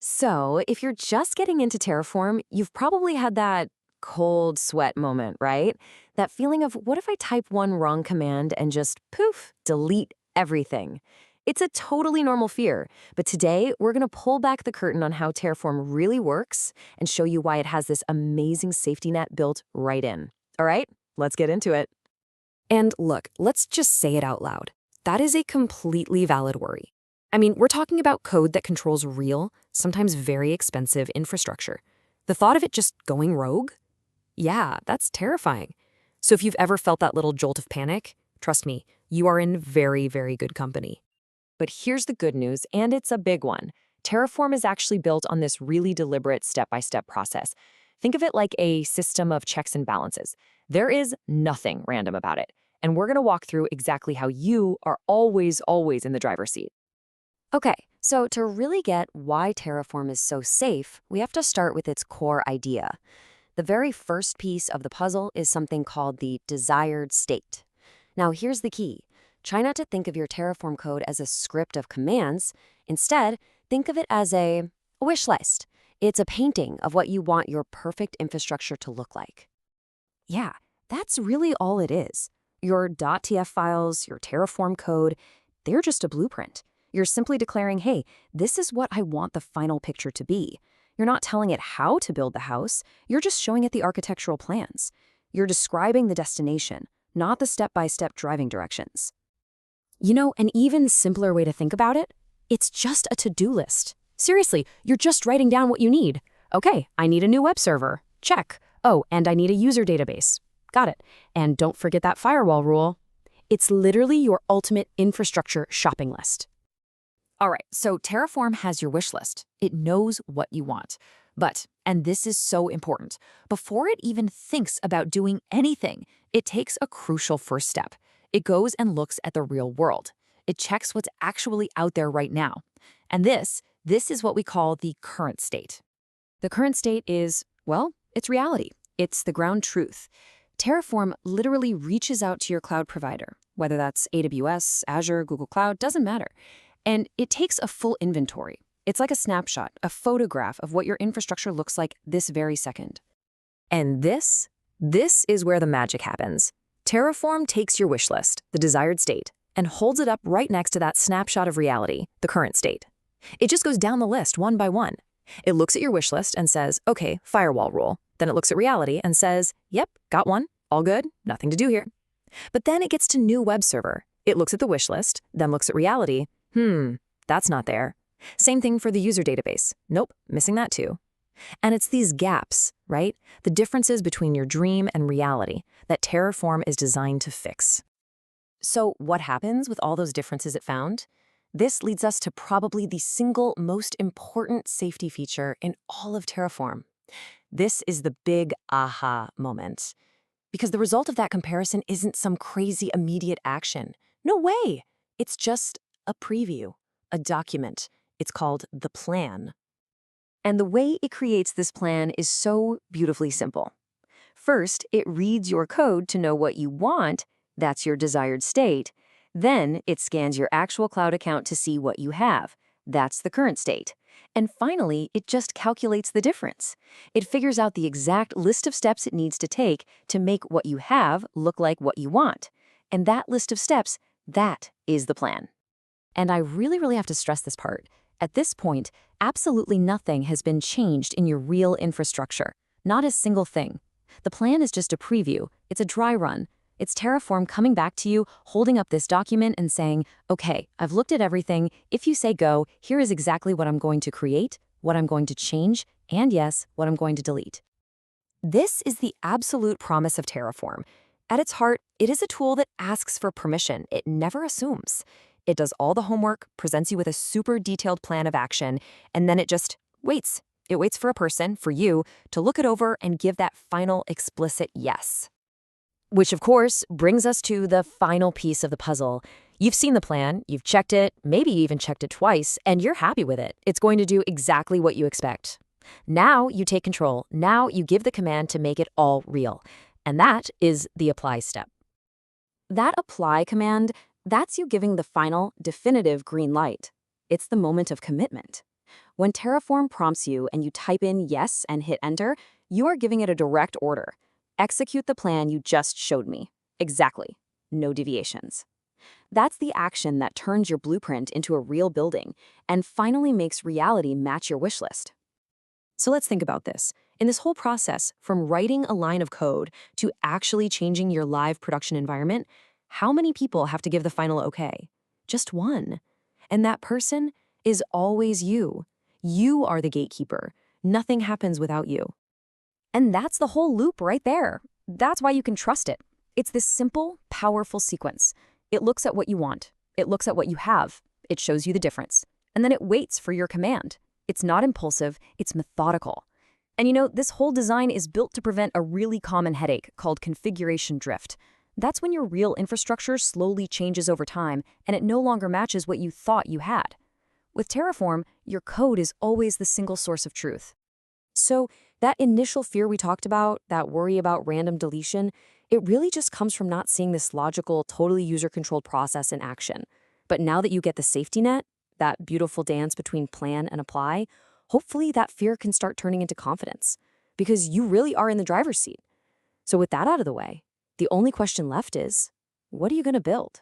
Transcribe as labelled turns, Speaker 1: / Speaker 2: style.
Speaker 1: So, if you're just getting into Terraform, you've probably had that cold sweat moment, right? That feeling of what if I type one wrong command and just poof, delete everything? It's a totally normal fear, but today we're going to pull back the curtain on how Terraform really works and show you why it has this amazing safety net built right in. All right, let's get into it. And look, let's just say it out loud. That is a completely valid worry. I mean, we're talking about code that controls real, sometimes very expensive infrastructure. The thought of it just going rogue? Yeah, that's terrifying. So if you've ever felt that little jolt of panic, trust me, you are in very, very good company. But here's the good news, and it's a big one. Terraform is actually built on this really deliberate step-by-step process. Think of it like a system of checks and balances. There is nothing random about it. And we're going to walk through exactly how you are always, always in the driver's seat. Okay, so to really get why Terraform is so safe, we have to start with its core idea. The very first piece of the puzzle is something called the desired state. Now, here's the key. Try not to think of your Terraform code as a script of commands. Instead, think of it as a wish list. It's a painting of what you want your perfect infrastructure to look like. Yeah, that's really all it is. Your .tf files, your Terraform code, they're just a blueprint. You're simply declaring, hey, this is what I want the final picture to be. You're not telling it how to build the house, you're just showing it the architectural plans. You're describing the destination, not the step-by-step driving directions. You know, an even simpler way to think about it? It's just a to-do list. Seriously, you're just writing down what you need. Okay, I need a new web server. Check. Oh, and I need a user database. Got it. And don't forget that firewall rule. It's literally your ultimate infrastructure shopping list. All right, so Terraform has your wish list. It knows what you want. But, and this is so important, before it even thinks about doing anything, it takes a crucial first step. It goes and looks at the real world. It checks what's actually out there right now. And this is what we call the current state. The current state is, well, it's reality. It's the ground truth. Terraform literally reaches out to your cloud provider, whether that's AWS, Azure, Google Cloud, doesn't matter. And it takes a full inventory. It's like a snapshot, a photograph of what your infrastructure looks like this very second. And this is where the magic happens. Terraform takes your wish list, the desired state, and holds it up right next to that snapshot of reality, the current state. It just goes down the list one by one. It looks at your wish list and says, okay, firewall rule. Then it looks at reality and says, yep, got one, all good, nothing to do here. But then it gets to new web server. It looks at the wish list, then looks at reality. That's not there. Same thing for the user database. Nope, missing that too. And it's these gaps, right? The differences between your dream and reality that Terraform is designed to fix. So what happens with all those differences it found? This leads us to probably the single most important safety feature in all of Terraform. This is the big aha moment. Because the result of that comparison isn't some crazy immediate action. No way! It's just a preview, a document. It's called the plan. And the way it creates this plan is so beautifully simple. First, it reads your code to know what you want, that's your desired state. Then, it scans your actual cloud account to see what you have, that's the current state. And finally, it just calculates the difference. It figures out the exact list of steps it needs to take to make what you have look like what you want. And that list of steps, that is the plan. And I really have to stress this part. At this point, absolutely nothing has been changed in your real infrastructure. Not a single thing. The plan is just a preview. It's a dry run. It's Terraform coming back to you, holding up this document and saying, okay, I've looked at everything. If you say go, here is exactly what I'm going to create, what I'm going to change, and yes, what I'm going to delete. This is the absolute promise of Terraform. At its heart, it is a tool that asks for permission. It never assumes. It does all the homework, presents you with a super detailed plan of action, and then it just waits. It waits for a person, for you, to look it over and give that final explicit yes. Which, of course, brings us to the final piece of the puzzle. You've seen the plan, you've checked it, maybe you even checked it twice, and you're happy with it. It's going to do exactly what you expect. Now you take control. Now you give the command to make it all real. And that is the apply step. That apply command, that's you giving the final, definitive green light. It's the moment of commitment.
Speaker 2: When Terraform prompts you and you type in yes and hit enter, you are giving it a direct order. Execute the plan you just showed me. Exactly. No deviations. That's the action that turns your blueprint into a real building and finally makes reality match your wish list.
Speaker 1: So let's think about this. In this whole process, from writing a line of code to actually changing your live production environment, how many people have to give the final okay? Just one. And that person is always you. You are the gatekeeper. Nothing happens without you.
Speaker 2: And that's the whole loop right there. That's why you can trust it. It's this simple, powerful sequence. It looks at what you want. It looks at what you have. It shows you the difference. And then it waits for your command. It's not impulsive, it's methodical. And this whole design is built to prevent a really common headache called configuration drift. That's when your real infrastructure slowly changes over time and it no longer matches what you thought you had. With Terraform, your code is always the single source of truth.
Speaker 1: So that initial fear we talked about, that worry about random deletion, it really just comes from not seeing this logical, totally user-controlled process in action. But now that you get the safety net, that beautiful dance between plan and apply, hopefully that fear can start turning into confidence because you really are in the driver's seat. So with that out of the way, the only question left is, what are you going to build?